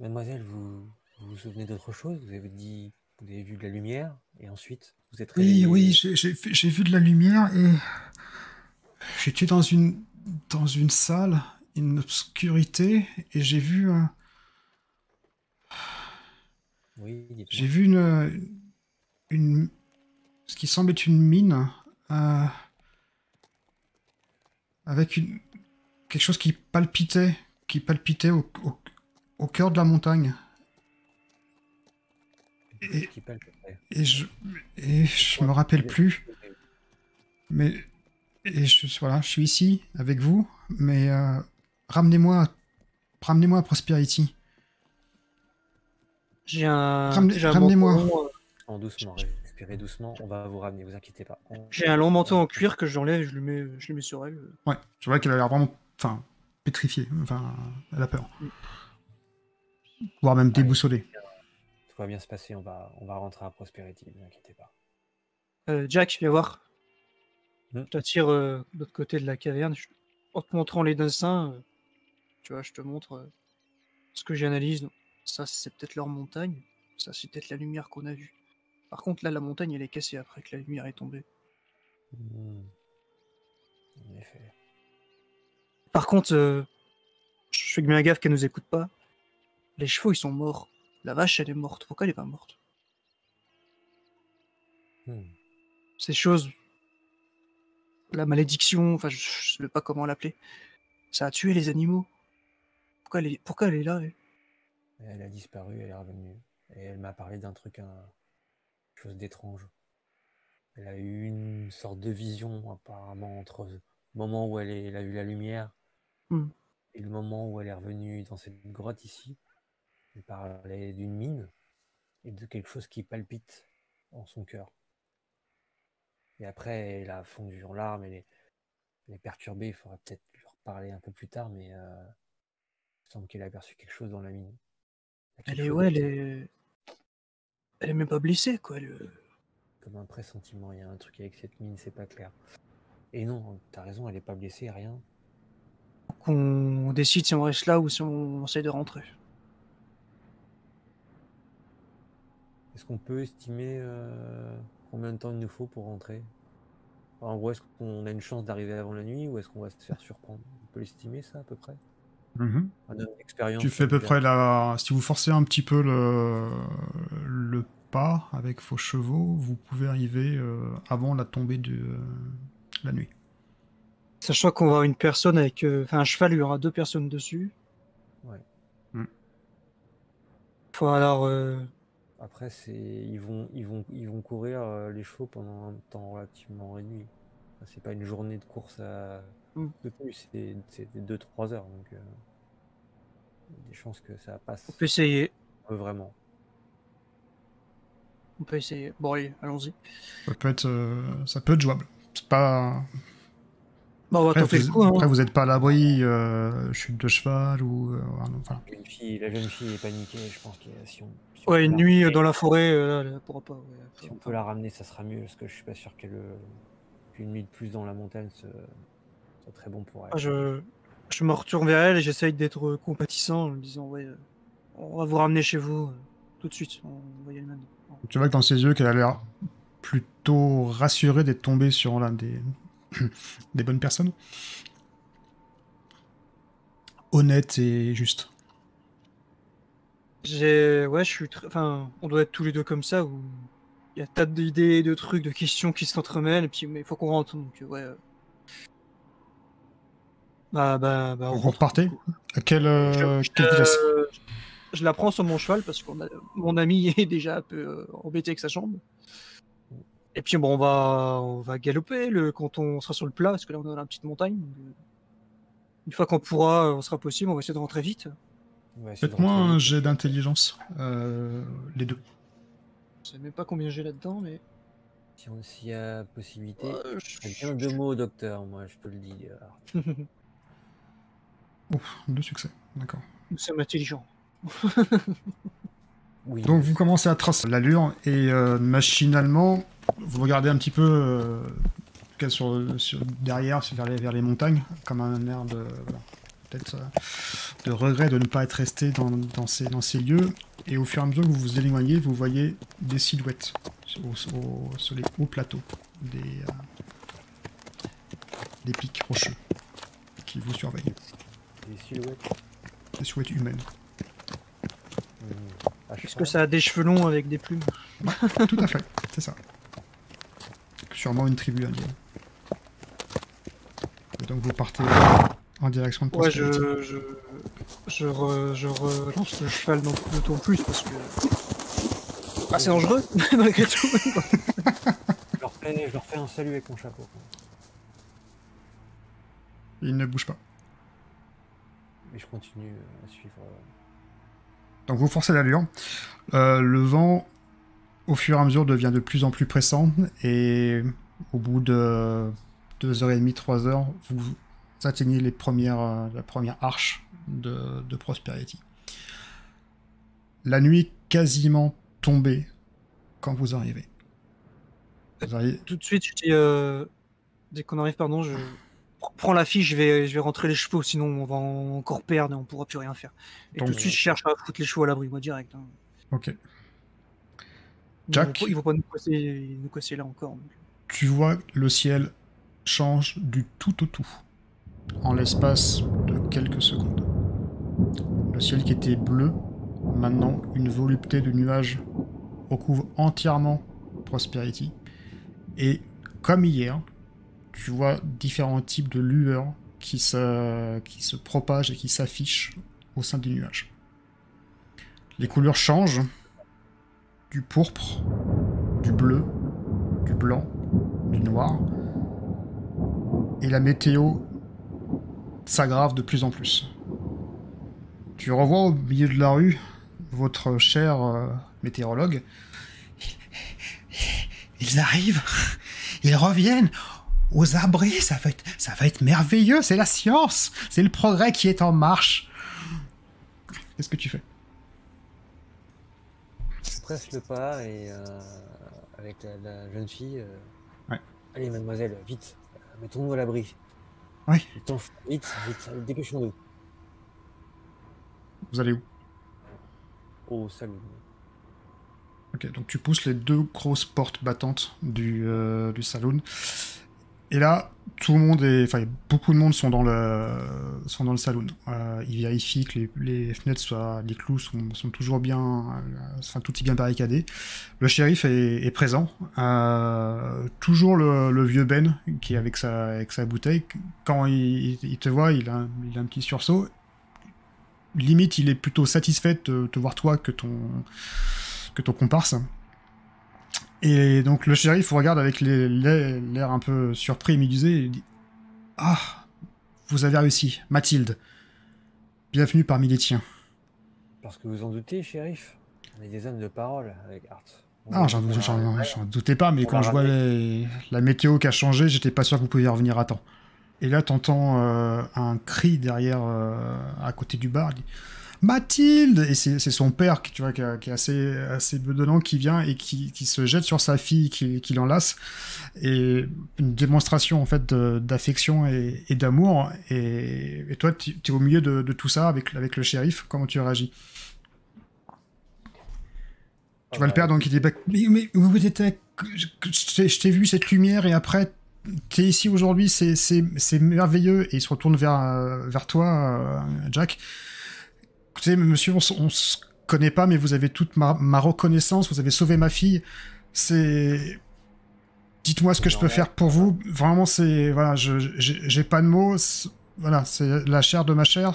Mademoiselle, vous souvenez d'autre chose? Vous avez dit, vous avez vu de la lumière et ensuite vous êtes Oui, réveillé. j'ai vu de la lumière et j'étais dans une salle, une obscurité, et Oui, j'ai dites-moi. vu ce qui semble être une mine, euh, avec quelque chose qui palpitait au cœur de la montagne. Quelque chose Et, qui palpe après. et je, et C'est je quoi? me rappelle plus, mais voilà, je suis ici avec vous, mais ramenez-moi, ramenez-moi à Prosperity. J'ai un manteau Ramenez-moi. long, Doucement, respirez doucement, on va vous ramener, vous inquiétez pas. j'ai un long manteau en cuir que j'enlève, je le mets sur elle. Ouais, tu vois qu'elle a l'air vraiment, enfin, pétrifiée, enfin, elle a peur, voire même Allez, déboussolée. tout va bien se passer, on va rentrer à Prosperity, ne vous inquiétez pas. Jack, viens voir. Hmm. Je t'attire de l'autre côté de la caverne. En te montrant les dessins, tu vois, je te montre ce que j'analyse. Ça, c'est peut-être leur montagne. Ça, c'est peut-être la lumière qu'on a vue. Par contre, là, la montagne, elle est cassée après que la lumière est tombée. En effet. Par contre, je fais bien gaffe qu'elle nous écoute pas. Les chevaux, ils sont morts. La vache, elle est morte. Pourquoi elle est pas morte? Ces choses, la malédiction, enfin, je sais pas comment l'appeler. Ça a tué les animaux. Pourquoi elle est là, elle? Elle a disparu, elle est revenue. Et elle m'a parlé d'un truc, chose d'étrange. Elle a eu une sorte de vision, apparemment, entre le moment où elle a eu la lumière Hmm. et le moment où elle est revenue dans cette grotte ici. Elle parlait d'une mine et de quelque chose qui palpite en son cœur. Et après, elle a fondu en larmes, elle est perturbée. Il faudra peut-être lui reparler un peu plus tard, mais il semble qu'elle a aperçu quelque chose dans la mine. Il y a Elle quelque est, chose ouais, de elle est même pas blessée, quoi. comme un pressentiment. Il y a un truc avec cette mine, c'est pas clair. Et non, t'as raison, elle est pas blessée, rien. Qu'on décide si on reste là ou si on essaie de rentrer. Est-ce qu'on peut estimer combien de temps il nous faut pour rentrer? En gros, est-ce qu'on a une chance d'arriver avant la nuit ou est-ce qu'on va se faire surprendre? On peut l'estimer, ça, à peu près? Mhm. Expérience. Tu fais à peu près si vous forcez un petit peu le pas avec vos chevaux, vous pouvez arriver avant la tombée de la nuit. Sachant qu'on va avoir une personne avec... Enfin, un cheval, il y aura 2 personnes dessus. Ouais. Faut alors... Après, ils vont courir les chevaux pendant un temps relativement réduit. Enfin, c'est pas une journée de course de plus, c'est 2-3 heures. Donc, il y a des chances que ça passe. On peut essayer. Vraiment. On peut essayer. Bon, allez, allons-y. Ça peut être jouable. C'est pas... Bah, on va tenter le coup. Hein. Après, vous n'êtes pas à l'abri, chute de cheval ou... voilà. La jeune fille est paniquée, je pense que si on Ouais, une nuit dans la forêt, là, elle pourra pas. Ouais, si on peut la ramener, ça sera mieux, parce que je suis pas sûr qu'une nuit de plus dans la montagne soit très bon pour elle. Je me retourne vers elle et j'essaye d'être compatissant en lui disant ouais, on va vous ramener chez vous tout de suite. On va y aller maintenant. Tu vois que dans ses yeux, qu'elle a l'air plutôt rassurée d'être tombée sur l'un des... des bonnes personnes. Honnête et juste. Ouais, je suis enfin, on doit être tous les deux comme ça où il y a tas d'idées, de trucs, de questions qui s'entremêlent et puis mais il faut qu'on rentre donc ouais. Vous repartez? À quelle vitesse? Je la prends sur mon cheval parce que mon ami est déjà un peu embêté avec sa jambe. Et puis bon, on va galoper quand on sera sur le plat parce que là on est dans la petite montagne. Donc, une fois qu'on pourra, on sera possible, on va essayer de rentrer vite. Faites-moi un jet d'intelligence, les deux. Je sais même pas combien j'ai là-dedans, mais... S'il y a possibilité, je bien 2 mots au docteur, moi, je peux le dire. Ouf, 2 succès, d'accord. Nous sommes intelligents. Oui. Donc vous commencez à tracer l'allure et machinalement, vous regardez un petit peu derrière, vers les montagnes, comme un air de... Voilà, peut-être de regret de ne pas être resté dans ces lieux. Et au fur et à mesure que vous vous éloignez, vous voyez des silhouettes sur les hauts plateaux, des pics rocheux qui vous surveillent. Des silhouettes humaines. Est-ce que ça a des cheveux longs avec des plumes? Ouais, tout à fait, c'est ça. Sûrement une tribu indienne. Et donc vous partez en direction de Prosperity. Ouais, je relance le cheval d'autant plus parce que... Ah, c'est dangereux, malgré tout. Je leur fais un salut avec mon chapeau. Il ne bouge pas. Et je continue à suivre... Donc vous forcez l'allure. Le vent, au fur et à mesure, devient de plus en plus pressant. Et au bout de 2h30, 3h, vous atteignez la première arche de Prosperity. La nuit est quasiment tombée quand vous arrivez. Tout de suite, je dis, dès qu'on arrive, pardon, je prends la fiche, je vais rentrer les chevaux, sinon on va encore perdre et on pourra plus rien faire. Et donc, tout de suite, je cherche à foutre les chevaux à l'abri, moi, direct. Hein. Ok. Jack, ils vont pas nous casser là encore. Donc. Tu vois que le ciel change du tout au tout en l'espace de quelques secondes. Le ciel qui était bleu, maintenant une volupté de nuages recouvre entièrement Prosperity. Et comme hier, tu vois différents types de lueurs qui se propagent et qui s'affichent au sein des nuages. Les couleurs changent, du pourpre, du bleu, du blanc, du noir, et la météo s'aggrave de plus en plus. Tu revois au milieu de la rue votre cher météorologue. Ils arrivent, ils reviennent aux abris, ça va être merveilleux, c'est la science, c'est le progrès qui est en marche. Qu'est-ce que tu fais? Je presse le pas et avec la jeune fille. Ouais. Allez, mademoiselle, vite, mettons-nous à l'abri. Oui. Vite, dépêchons-nous. Vous allez où? Au salon. Ok, donc tu pousses les 2 grosses portes battantes du saloon Et là, tout le monde beaucoup de monde sont dans le saloon. Ils vérifient que les fenêtres les clous sont toujours bien, tout est bien barricadé. Le shérif est présent. Toujours le vieux Ben qui est avec sa bouteille. Quand il te voit, il a un petit sursaut. Limite, il est plutôt satisfait de te voir toi que ton comparse. Et donc le shérif vous regarde avec l'air un peu surpris et médusé et dit « Ah, vous avez réussi, Mathilde. Bienvenue parmi les tiens. » Parce que vous en doutez, shérif, on est des hommes de parole avec Art. Ah, j'en doutais pas, mais quand je vois la météo qui a changé, j'étais pas sûr que vous pouviez revenir à temps. Et là, t'entends un cri derrière, à côté du bar, il dit Mathilde! Et c'est son père qui est assez bedonnant, qui vient et qui se jette sur sa fille, qui l'enlace. Et une démonstration, en fait, d'affection et d'amour. Et toi, tu es au milieu de tout ça avec le shérif. Comment tu réagis? Tu vois le père, donc il dit mais vous étiez... Je t'ai vu cette lumière et après... T'es ici aujourd'hui, c'est merveilleux. Et il se retourne vers toi, Jack. Écoutez, monsieur, on se connaît pas, mais vous avez toute ma reconnaissance, vous avez sauvé ma fille. Dites-moi ce que je peux faire pour vous. Vraiment, voilà, j'ai pas de mots. Voilà, c'est la chair de ma chair.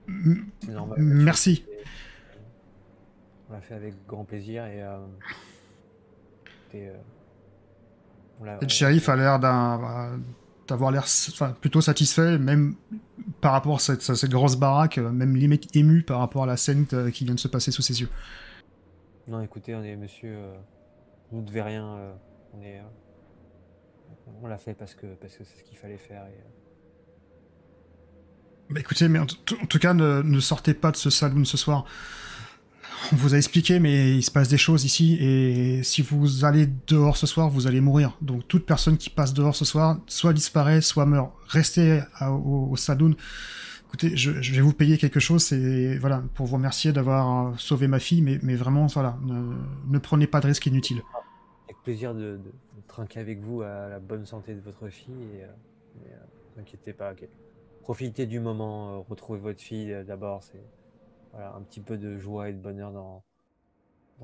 Merci. On l'a fait avec grand plaisir et le shérif a l'air d'avoir l'air plutôt satisfait, même par rapport à cette grosse baraque, même limite ému par rapport à la scène qui vient de se passer sous ses yeux. Non, écoutez, monsieur, vous ne devez rien. On l'a fait parce que c'est ce qu'il fallait faire. Bah écoutez, mais en tout cas, ne sortez pas de ce saloon ce soir. On vous a expliqué, mais il se passe des choses ici, et si vous allez dehors ce soir, vous allez mourir. Donc toute personne qui passe dehors ce soir, soit disparaît, soit meurt. Restez au saloon. Écoutez, je vais vous payer quelque chose, voilà, pour vous remercier d'avoir sauvé ma fille, mais vraiment, voilà, ne prenez pas de risques inutiles. Avec plaisir de trinquer avec vous à la bonne santé de votre fille, et ne vous inquiétez pas. Okay. Profitez du moment, retrouvez votre fille d'abord, c'est... Voilà, un petit peu de joie et de bonheur dans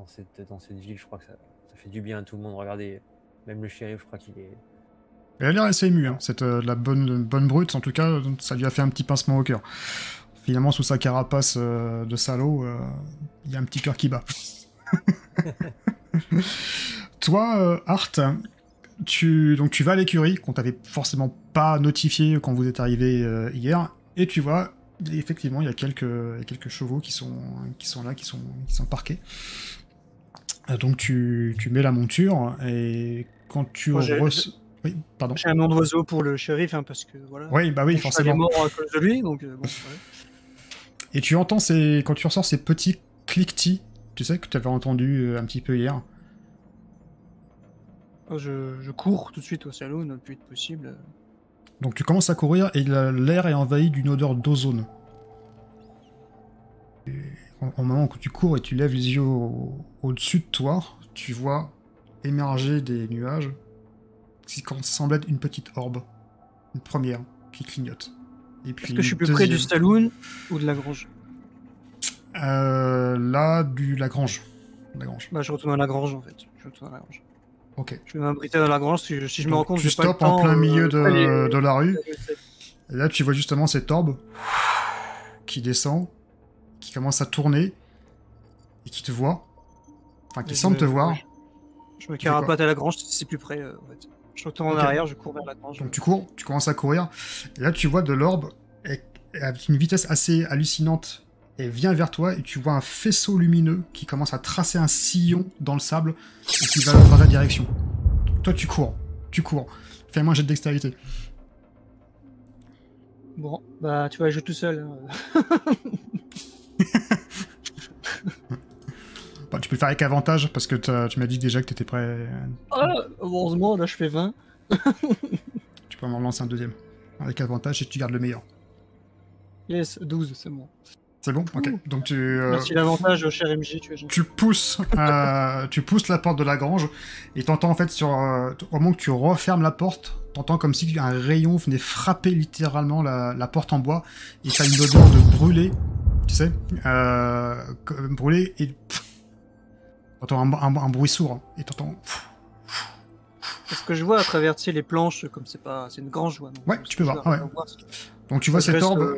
cette ville. Je crois que ça fait du bien à tout le monde. Regardez, même le shérif, je crois qu'il est... Elle a l'air assez émue, hein. C'est la bonne brute, en tout cas, ça lui a fait un petit pincement au cœur. Finalement, sous sa carapace de salaud, il y a un petit cœur qui bat. Toi, Art, tu vas à l'écurie, qu'on t'avait forcément pas notifié quand vous êtes arrivé hier, et tu vois... Et effectivement, il y a quelques chevaux qui sont là, qui sont parqués. Donc tu mets la monture et quand tu oui, pardon. J'ai un nom d'oiseau pour le shérif, hein, parce que voilà. Oui, bah oui, forcément. Il est mort à cause de lui, donc bon. Ouais. Et tu entends quand tu ressors ces petits cliquetis, tu sais, que tu avais entendu un petit peu hier. Je cours tout de suite au salon le plus vite possible. Donc tu commences à courir et l'air est envahi d'une odeur d'ozone. Au moment où tu cours et tu lèves les yeux au-dessus de toi, tu vois émerger des nuages qui semblent être une petite orbe. Une première qui clignote. Et puis est-ce que je suis plus près du saloon ou de la grange? Là, la grange. Bah, je retourne à la grange en fait. Ok. Je vais m'abriter dans la grange si je me rends compte que tu j'ai pas le stoppes temps, en plein milieu de la rue. Et là, tu vois justement cette orbe qui descend, qui commence à tourner et qui te voit. Enfin, qui semble te voir. Je me carapate à la grange si c'est plus près. En fait. Je retourne en arrière, je cours vers la grange. Donc tu commences à courir. Et là, tu vois de l'orbe avec une vitesse assez hallucinante. Elle vient vers toi et tu vois un faisceau lumineux qui commence à tracer un sillon dans le sable et qui va dans ta direction. Toi, tu cours. Fais-moi un jet de dextérité. Bon, bah tu vas jouer tout seul. Bon, tu peux le faire avec avantage parce que tu m'as dit déjà que t'étais prêt. Heureusement, là je fais 20. Tu peux m'en lancer un deuxième. Avec avantage et tu gardes le meilleur. Yes, 12, c'est bon. C'est bon? Ok. Donc Merci l'avantage, cher MJ, tu es gentil. tu pousses la porte de la grange et t'entends en fait au moment que tu refermes la porte, t'entends comme si un rayon venait frapper littéralement la porte en bois et t'as une odeur de brûlé, tu sais, brûlé et t'entends un bruit sourd hein, et t'entends. Est-ce que je vois à travers les planches, comme c'est une grange, ouais. Ouais, tu peux voir. Ouais. Donc tu vois cet orbe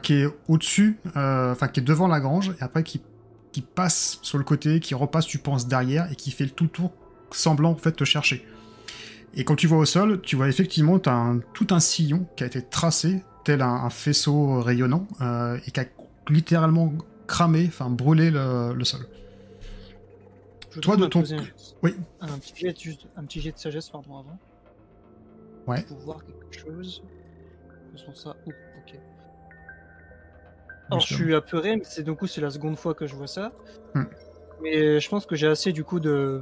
qui est au-dessus, enfin qui est devant la grange, et après qui passe sur le côté, qui repasse, tu penses, derrière, et qui fait tout le tour, semblant en fait te chercher. Et quand tu vois au sol, tu vois effectivement tout un sillon qui a été tracé, tel un faisceau rayonnant, et qui a littéralement cramé, enfin brûlé le sol. Toi de ton... Oui. Un petit jet de sagesse, pardon, avant. Ouais. Pour voir quelque chose. Ça. Oh, ok. Alors je suis apeuré, mais c'est la seconde fois que je vois ça. Mais je pense que j'ai assez du coup de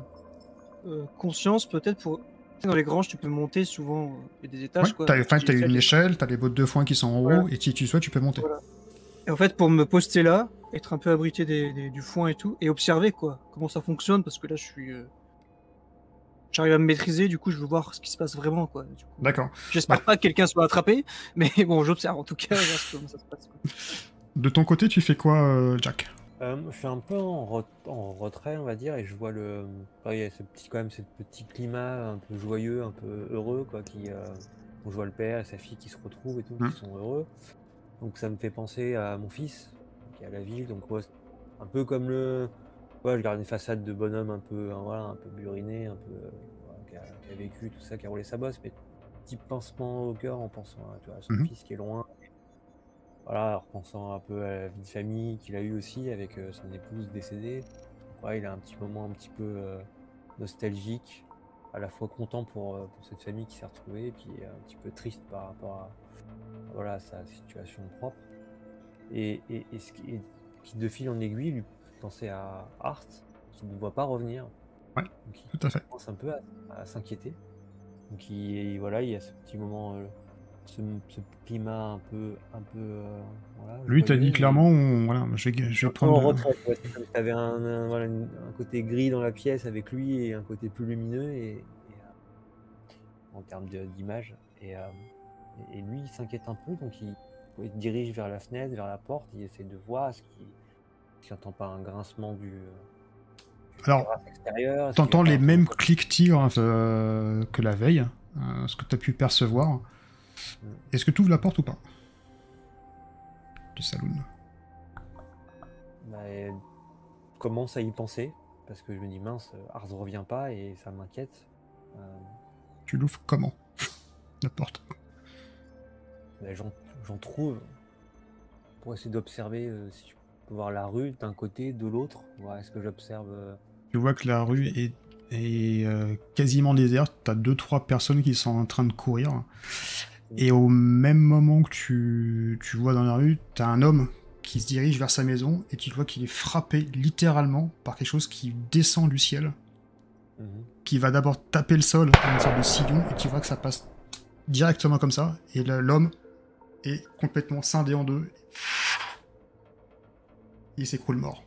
conscience peut-être pour... Dans les granges, tu peux monter souvent, il y a des étages. Ouais, t'as une échelle, t'as les bottes de foin qui sont en haut, et si tu souhaites, tu peux monter. Voilà. Et en fait, pour me poster là, être un peu abrité du foin et tout, et observer comment ça fonctionne, parce que là, j'arrive à me maîtriser, du coup, je veux voir ce qui se passe vraiment, quoi. D'accord. J'espère pas que quelqu'un soit attrapé, mais bon, j'observe en tout cas, voir comment ça se passe. Quoi. De ton côté, tu fais quoi, Jack? Je suis un peu en retrait, on va dire, et je vois il y a ce petit climat un peu joyeux, un peu heureux, quoi, où je vois le père et sa fille qui se retrouvent et tout, qui sont heureux. Donc ça me fait penser à mon fils, qui est à la ville, donc ouais, un peu comme je garde une façade de bonhomme un peu buriné, un peu qui a vécu tout ça, qui a roulé sa bosse, mais petit pincement au cœur en pensant à son fils qui est loin. Voilà, en repensant un peu à la vie de famille qu'il a eue aussi avec son épouse décédée. Ouais, il a un petit moment un petit peu nostalgique, à la fois content pour cette famille qui s'est retrouvée, et puis un petit peu triste par rapport à sa situation propre. Et ce qui de fil en aiguille lui pensait à Art, qui ne voit pas revenir. Ouais, donc, tout à fait. Il commence un peu à s'inquiéter. Donc il y a ce petit moment... ce climat un peu lui t'as dit clairement je vais prendre en retrait, c'est comme si t'avais un côté gris dans la pièce avec lui et un côté plus lumineux et en termes d'image et lui il s'inquiète un peu, donc il dirige vers la fenêtre, vers la porte, il essaie de voir s'il n'entend pas un grincement du extérieur. T'entends les mêmes cliquetis que la veille, ce que tu as pu percevoir. Est-ce que tu ouvres la porte ou pas? Du saloon. Je commence à y penser, parce que je me dis mince, Ars revient pas et ça m'inquiète. Tu l'ouvres comment? La porte. J'en trouve pour essayer d'observer si je peux voir la rue d'un côté, de l'autre. Est-ce que j'observe... Tu vois que la rue est quasiment déserte, t'as 2-3 personnes qui sont en train de courir. Et au même moment que tu vois dans la rue, t'as un homme qui se dirige vers sa maison et tu vois qu'il est frappé littéralement par quelque chose qui descend du ciel, qui va d'abord taper le sol dans une sorte de sillon et tu vois que ça passe directement comme ça et l'homme est complètement scindé en deux. Il s'écroule mort.